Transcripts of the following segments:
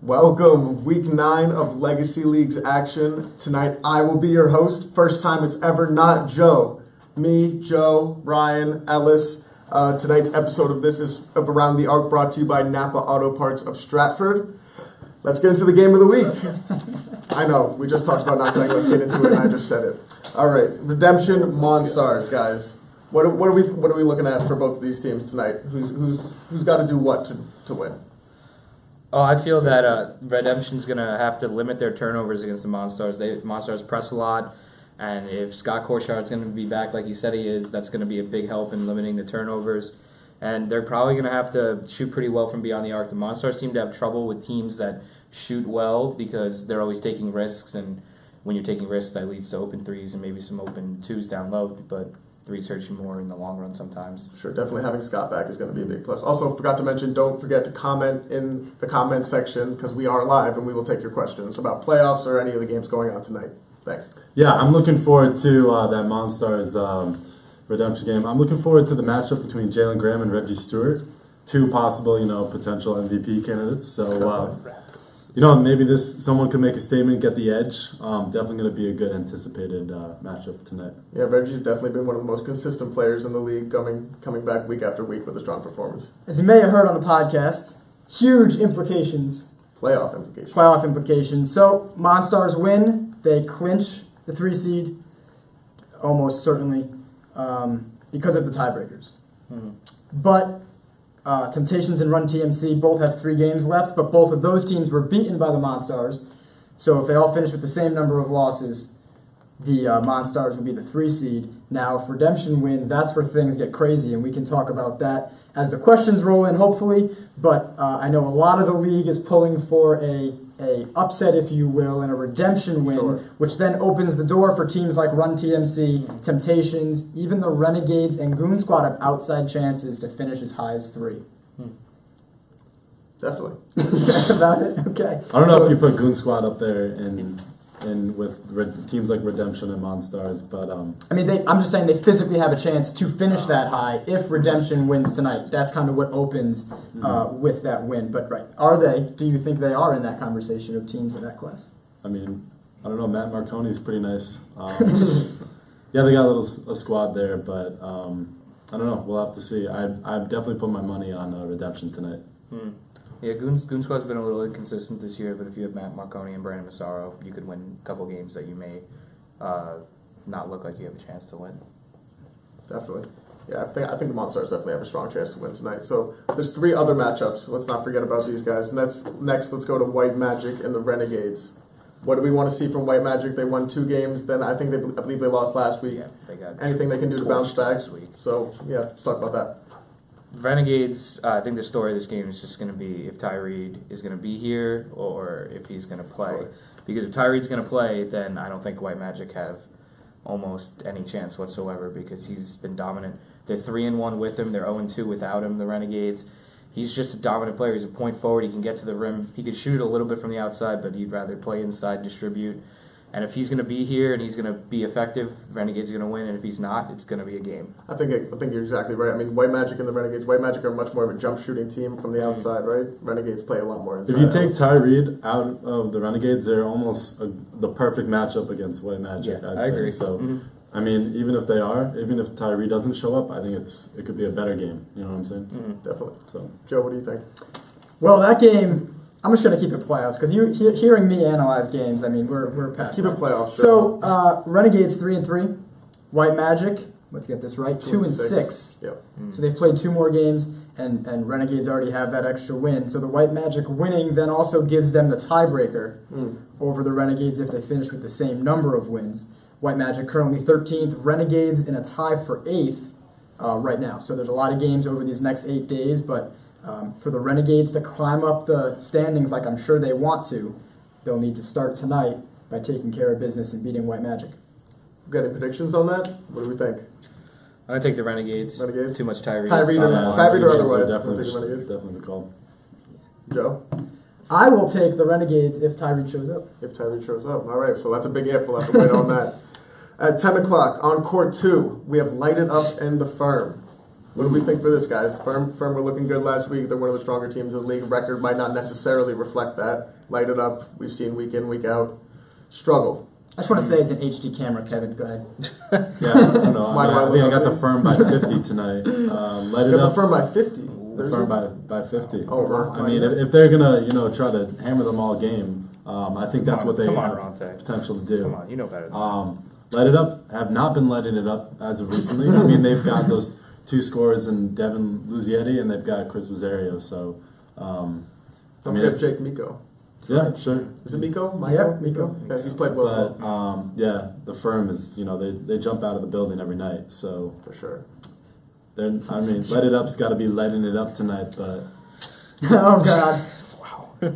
Welcome, Week 9 of Legacy League's action. Tonight, I will be your host. First time it's ever not Joe. Me, Joe, Ryan, Ellis. Tonight's episode of this is of Around the Arc, brought to you by Napa Auto Parts of Stratford. Let's get into the game of the week. I know, we just talked about not saying let's get into it, and I just said it. All right, Redemption, Monstars, guys. What are we looking at for both of these teams tonight? Who's got to do what to win? Oh, I feel that Redemption's going to have to limit their turnovers against the Monstars. Monstars press a lot, and if Scott Korshard's going to be back like he said he is, that's going to be a big help in limiting the turnovers. And they're probably going to have to shoot pretty well from beyond the arc. The Monstars seem to have trouble with teams that shoot well because they're always taking risks, and when you're taking risks, that leads to open threes and maybe some open twos down low, but threes hurt you more in the long run sometimes. Sure, definitely having Scott back is going to be a big plus. Also, forgot to mention, don't forget to comment in the comment section because we are live and we will take your questions about playoffs or any of the games going on tonight. Thanks. Yeah, I'm looking forward to that Monstars Redemption game. I'm looking forward to the matchup between Jalen Graham and Reggie Stewart, two possible, potential MVP candidates. So, maybe someone can make a statement, get the edge. Definitely going to be a good anticipated matchup tonight. Yeah, Reggie's definitely been one of the most consistent players in the league, coming back week after week with a strong performance. As you may have heard on the podcast, huge implications. Playoff implications. So, Monstars win. They clinch the 3 seed, almost certainly, because of the tiebreakers. Mm-hmm. But Temptations and Run TMC both have 3 games left, but both of those teams were beaten by the Monstars. So if they all finish with the same number of losses, the Monstars will be the 3 seed. Now, if Redemption wins, that's where things get crazy, and we can talk about that as the questions roll in, hopefully. But I know a lot of the league is pulling for a upset, if you will, and a redemption win, sure, which then opens the door for teams like Run TMC, Temptations, even the Renegades and Goon Squad have outside chances to finish as high as 3. Definitely. That's about it? Okay. I don't know if you put Goon Squad up there in with teams like Redemption and Monstars, but I'm just saying they physically have a chance to finish that high if Redemption wins tonight. That's kind of what opens with that win. But do you think they are in that conversation of teams in that class? I mean, I don't know. Matt Marconi's pretty nice. Yeah, they got a squad there, but I don't know. We'll have to see. I've definitely put my money on Redemption tonight. Yeah, Goon Squad's been a little inconsistent this year, but if you have Matt Marconi and Brandon Massaro, you could win a couple games that you may not look like you have a chance to win. Definitely. Yeah, I think the Monstars definitely have a strong chance to win tonight. So there's 3 other matchups. Let's not forget about these guys. And next, let's go to White Magic and the Renegades. What do we want to see from White Magic? They won 2 games. Then I believe they lost last week. Yeah, they got anything they can do to bounce back this week. So yeah, let's talk about that. Renegades, I think the story of this game is just going to be if Tyree is going to be here or if he's going to play. Sure. Because if Tyree's going to play, then I don't think White Magic have almost any chance whatsoever because he's been dominant. They're 3-1 with him. They're 0-2 without him, the Renegades. He's just a dominant player. He's a point forward. He can get to the rim. He could shoot a little bit from the outside, but he'd rather play inside, distribute. And if he's going to be here and he's going to be effective, Renegade's going to win. And if he's not, it's going to be a game. I think you're exactly right. I mean, White Magic and the Renegades. White Magic are much more of a jump shooting team from the outside, right? Renegades play a lot more inside. If you take Tyree out of the Renegades, they're almost the perfect matchup against White Magic. Yeah, I agree. So, I mean, even if Tyree doesn't show up, I think it could be a better game. You know what I'm saying? Definitely. So, Joe, what do you think? Well, that game, I'm just going to keep it playoffs because hearing me analyze games, I mean, we're past Keep that. it playoffs. So, Renegades 3-3, White Magic, let's get this right, 2-6. Yep. So they've played 2 more games, and Renegades already have that extra win. So the White Magic winning then also gives them the tiebreaker over the Renegades if they finish with the same number of wins. White Magic currently 13th, Renegades in a tie for 8th right now. So there's a lot of games over these next 8 days, but for the Renegades to climb up the standings like I'm sure they want to, they'll need to start tonight by taking care of business and beating White Magic. Got any predictions on that? What do we think? I'm going to take the Renegades. Too much Tyree. Tyree or otherwise. Definitely the call. Joe? I will take the Renegades if Tyree shows up. If Tyree shows up. All right, so that's a big if. We'll have to wait on that. At 10 o'clock, on court 2, we have Light It Up and the Firm. What do we think for this, guys? Firm were looking good last week. They're one of the stronger teams in the league. Record might not necessarily reflect that. Light it up. We've seen week in, week out. Struggle. I just want to say it's an HD camera, Kevin. Go ahead. Yeah, I don't know. Why do I I think I look got the Firm by 50 tonight. Light it The up. Firm by 50. The Firm by 50. Oh, wow. I mean, if they're gonna try to hammer them all game, I think that's what they Come on, have Ronte. potential to do. Come on, you know better than that. Light it up. Have not been lighting it up as of recently. I mean, they've got those 2 scores in Devin Luzietti and they've got Chris Rosario. So, Don't forget Jake Miko. yeah, sure. Is it Miko? Yeah, Miko. Yeah, he's played well. But yeah, the Firm is they jump out of the building every night. So For sure. I mean, Light It Up's got to be lighting it up tonight. But Oh God. that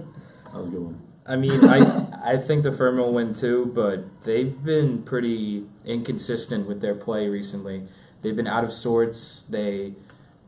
was a good one. I mean, I think the Firm will win too, but they've been pretty inconsistent with their play recently. They've been out of sorts. They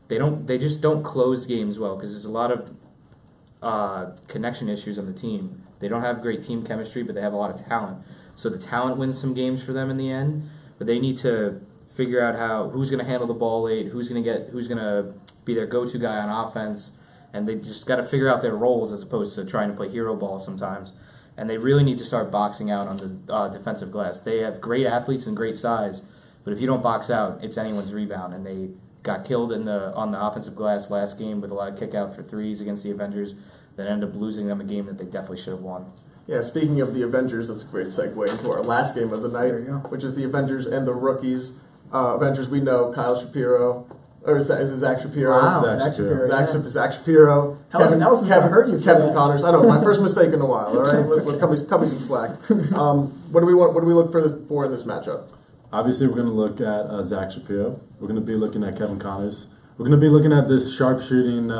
just don't close games well because there's a lot of connection issues on the team. They don't have great team chemistry, but they have a lot of talent. So the talent wins some games for them in the end. But they need to figure out who's going to handle the ball late, who's going to be their go-to guy on offense. And they just got to figure out their roles as opposed to trying to play hero ball sometimes. And they really need to start boxing out on the defensive glass. They have great athletes and great size, but if you don't box out, it's anyone's rebound. And they got killed on the offensive glass last game with a lot of kick out for threes against the Avengers. That ended up losing them a game that they definitely should have won. Yeah, speaking of the Avengers, that's a great segue into our last game of the night, There you go. which is the Avengers and the rookies. Avengers, we know Kyle Shapiro, or is it Zach Shapiro? Wow, Zach Zach Shapiro. Shapiro. Zach Shapiro. Ellison hurt you for Kevin that. Connors. I know, my first mistake in a while. All right, let's cut me some slack. What do we look for in this matchup? Obviously, we're going to look at Zach Shapiro. We're going to be looking at Kevin Connors. We're going to be looking at this sharpshooting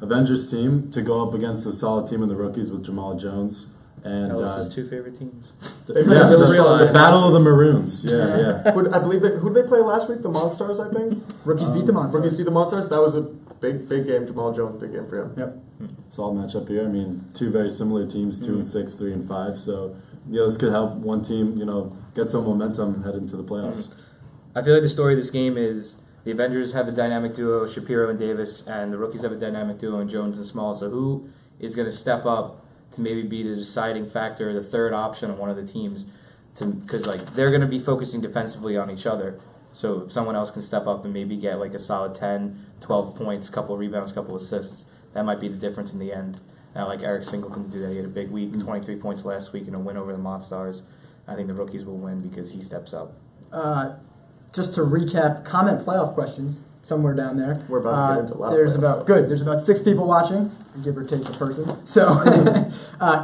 Avengers team to go up against the solid team of the rookies with Jamal Jones. And Ellis's 2 favorite teams. They yeah, just the realized. Battle of the Maroons. Yeah. I believe who did they play last week? The Monstars, I think. Rookies beat the Monsters. Rookies beat the Monstars. That was a big game. Jamal Jones, big game for him. Yep. Solid matchup here. I mean, 2 very similar teams, 2-6, 3-5. So, this could help one team, get some momentum head into the playoffs. I feel like the story of this game is the Avengers have a dynamic duo, Shapiro and Davis, and the rookies have a dynamic duo in Jones and Small. So who is going to step up to maybe be the deciding factor, the third option on one of the teams? Because they're going to be focusing defensively on each other. So if someone else can step up and maybe get a solid 10, 12 points, couple rebounds, couple assists, that might be the difference in the end. Now, Eric Singleton did that. He had a big week, 23 points last week, and a win over the Monstars. I think the rookies will win because he steps up. Just to recap, comment playoff questions somewhere down there. We're about to get into a lot of playoff There's about 6 people watching, give or take a person. So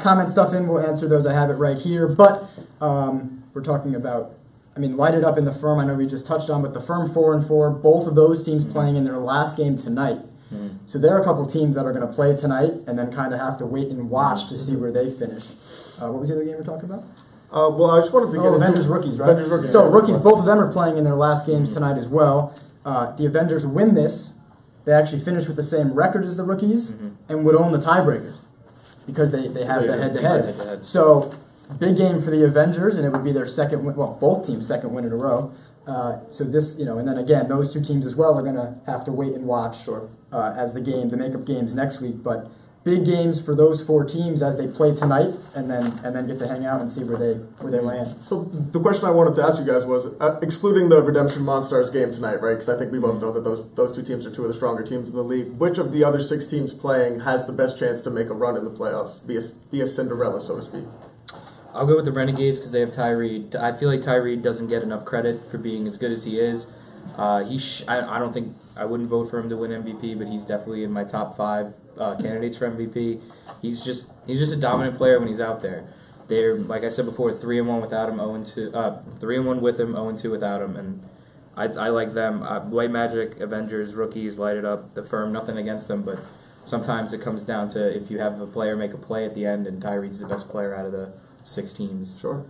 comment stuff in. We'll answer those. I have it right here. But we're talking about, Light It Up in the Firm. I know we just touched on, but the Firm 4-4. Both of those teams playing in their last game tonight. So there are a couple teams that are going to play tonight and then kind of have to wait and watch to see where they finish. What was the other game we're talking about? Well, I just wanted to get into Avengers rookies, right? Avengers rookies. So rookies, both of them are playing in their last games tonight as well. The Avengers win this. They actually finish with the same record as the rookies and would own the tiebreaker because they have the head-to-head. So big game for the Avengers, and it would be their second win. Well, both teams' second win in a row. So this, and then again, those 2 teams as well are going to have to wait and watch as the makeup games next week. But big games for those 4 teams as they play tonight, and then get to hang out and see where they land. So the question I wanted to ask you guys was, excluding the Redemption Monstars game tonight, right? Because I think we both know that those 2 teams are 2 of the stronger teams in the league. Which of the other 6 teams playing has the best chance to make a run in the playoffs, be a Cinderella, so to speak? I'll go with the Renegades because they have Ty Reed. I feel like Ty Reed doesn't get enough credit for being as good as he is. I don't think I wouldn't vote for him to win MVP, but he's definitely in my top 5 candidates for MVP. He's just a dominant player when he's out there. They're, like I said before, 3-1 without him, 0-2, 3-1 with him, 0-2 without him, and I like them. White Magic, Avengers, rookies, Light It Up, the Firm. Nothing against them, but sometimes it comes down to if you have a player make a play at the end, and Ty Reed's the best player out of the 6 teams. Sure.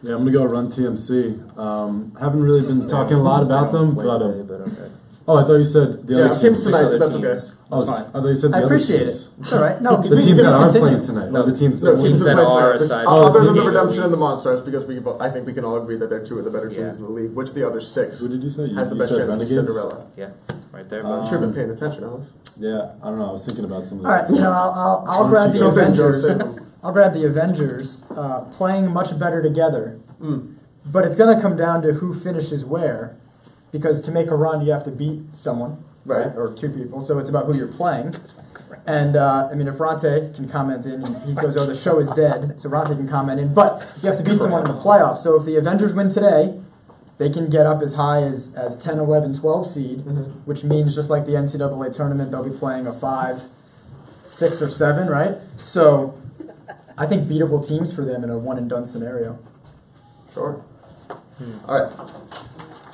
Yeah, I'm going to go Run TMC. Haven't really been talking a lot about them, but... okay. Oh, I thought you said the other teams tonight. That's teams. okay. It's fine. I thought you said the I other appreciate teams. it. It's all right. No, The please teams that aren't continue. playing tonight. No, the teams no, that teams win. that play are tonight. aside. Other than the teams- Redemption and the Monsters, because I think we can all agree that they're two of the better teams Yeah. in the league. Which of the other six Who did you say? has the You best said chance to be Renegades? Cinderella? Yeah, right there. Um, But You should have been paying attention, Ellis. Yeah, I don't know. I was thinking about some of All right, that. you know, I'll grab the Jump in, Joe, Avengers. say them. I'll grab the Avengers playing much better together. Mm. But it's going to come down to who finishes where, because to make a run, you have to beat someone, Right. or two people. So it's about who you're playing. And I mean, if Ronte can comment in, he goes, "Oh, the show is dead," so Ronte can comment in. But you have to beat someone in the playoffs. So if the Avengers win today, they can get up as high as 10, 11, 12 seed, which means just like the NCAA tournament, they'll be playing a 5, 6, or 7, right? So I think beatable teams for them in a one and done scenario. Sure. All right.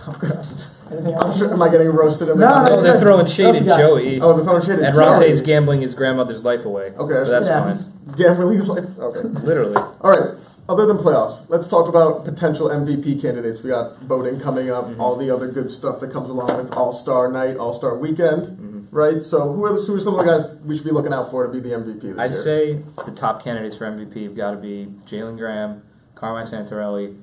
Oh gosh. Anything I'm else? sure. Am I getting roasted in the No, comments? no, they're good. throwing What shade else at you got? Joey. Oh, the phone shit. And Ronte's gambling his grandmother's life away. Okay, So that's it fine. happens. Gambling's like okay. Literally. All right. Other than playoffs, let's talk about potential MVP candidates. We got voting coming up, all the other good stuff that comes along with All-Star Night, All-Star Weekend, right? So who are some of the guys we should be looking out for to be the MVP this I'd year? say the top candidates for MVP have got to be Jalen Graham, Carmine Santarelli,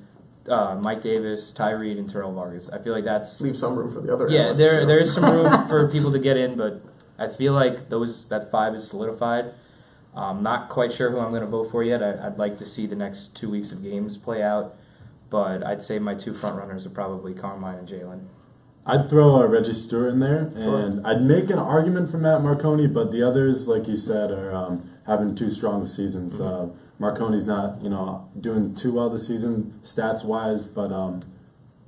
Mike Davis, Ty Reed, and Terrell Vargas. I feel like that's Leave some room for the other. yeah. analysts, There too. there is some room for people to get in, but I feel like that 5 is solidified. Not quite sure who I'm going to vote for yet. I'd like to see the next 2 weeks of games play out, but I'd say my 2 front runners are probably Carmine and Jalen. I'd throw Reggie Stewart in there, and I'd make an argument for Matt Marconi, but the others, like you said, are having 2 strong seasons. Marconi's not, doing too well this season stats wise, but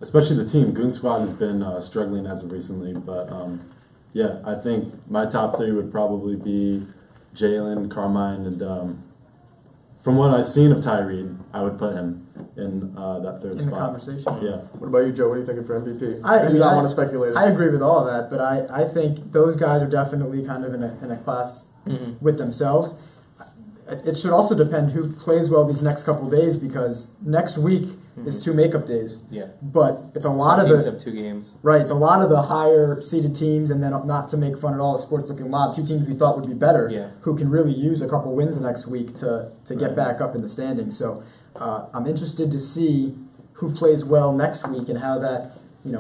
especially the team. Goon Squad has been struggling as of recently, but yeah, I think my top 3 would probably be Jalen, Carmine, and from what I've seen of Ty Reed, I would put him in that third In the spot. conversation. Yeah. What about you, Joe? What are you thinking for MVP? I do mean, not I- want to speculate. I agree with all of that, but I think those guys are definitely kind of in a class with themselves. It should also depend who plays well these next couple days, because next week is 2 makeup days. Yeah. But it's a lot Some of teams the have 2 games. right. It's a lot of the higher seeded teams, and then not to make fun at all of Sports Looking Lob, 2 teams we thought would be better, Yeah. who can really use a couple wins next week to get back up in the standings. So I'm interested to see who plays well next week and how that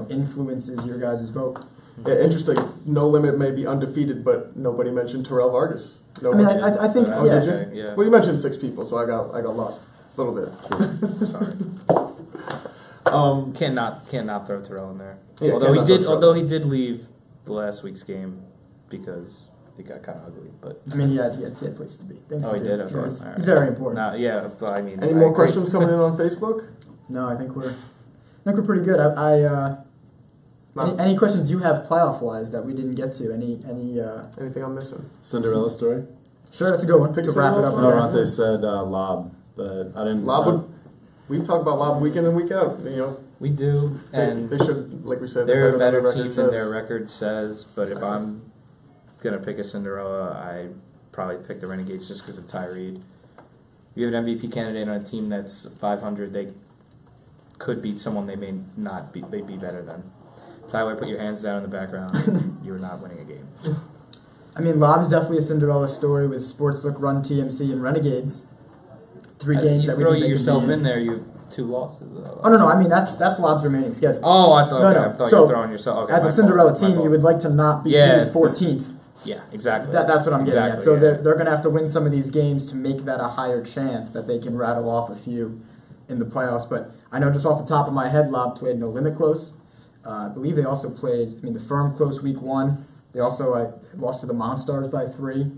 influences your guys' vote. Yeah, interesting. No Limit may be undefeated, but nobody mentioned Terrell Vargas. I mean, I think Oh, yeah. yeah. Did you? Okay, yeah. Well, you mentioned 6 people, so I got lost a little bit. Sorry. Cannot throw Terrell in there. Yeah, although cannot throw Terrell. although he did leave the last week's game because it got kind of ugly. But I mean, he had places to be. Things Oh, to he do. did? Okay. It's, All right. it's very important. nah, yeah, but I mean, Any I more agree. questions coming in on Facebook? No, I think we're pretty good. Any questions you have playoff wise that we didn't get to? Anything I'm missing? Cinderella story? Sure, that's a good one Pick to wrap it up. Cinderella No, on. Ronte said Lob, but I didn't. Lob would. We talk about Lob week in and week out. We do, and they should, like we said, they're a better than team record than says. their record says. But if I'm gonna pick a Cinderella, I probably pick the Renegades just because of Ty Reed. You have an MVP candidate on a team that's 500. They could beat someone they may not be. They'd be better than. Tyler, put your hands down in the background. You are not winning a game. I mean, Lob is definitely a Cinderella story with Sportslook, Run, TMC, and Renegades. 3 games you that we throw think they could yourself be in there. You have 2 losses. Oh no, I mean that's Lob's remaining schedule. Oh, I thought. No, Okay, no. I thought So, you were throwing yourself. Okay, As a my Cinderella fault, my team, you fault. would like to not be Yeah. seeded 14th. Yeah, exactly. That's what I'm getting at. So yeah. they're going to have to win some of these games to make that a higher chance that they can rattle off a few in the playoffs. But I know just off the top of my head, Lob played No Limit close. I believe they also played, the Firm close week 1. They also lost to the Monstars by 3.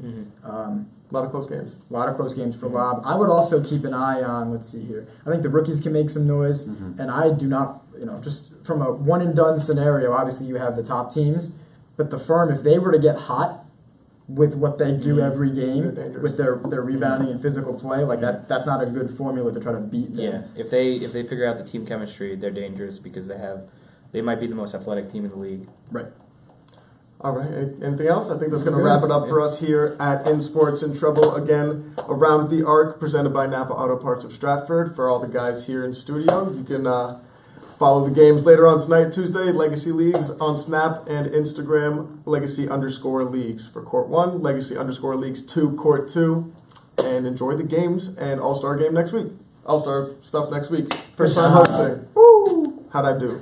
A lot of close games. A lot of close games for Lob. I would also keep an eye on, let's see here. I think the rookies can make some noise. And I do not, just from a one and done scenario, obviously you have the top teams. But the Firm, if they were to get hot with what they do every game, They're dangerous. with their rebounding and physical play, like that's not a good formula to try to beat them. Yeah, if they figure out the team chemistry, they're dangerous because they might be the most athletic team in the league. Right. All right. Anything else? I think that's going to wrap it up for us here at In Sports in Trouble. Again, Around the Arc, presented by Napa Auto Parts of Stratford. For all the guys here in studio, you can Follow the games later on tonight, Tuesday. Legacy Leagues on Snap and Instagram. Legacy_Leagues for Court 1. Legacy_Leagues 2, Court 2. And enjoy the games and All-Star game next week. All-Star stuff next week. First time hosting. Woo! How'd I do?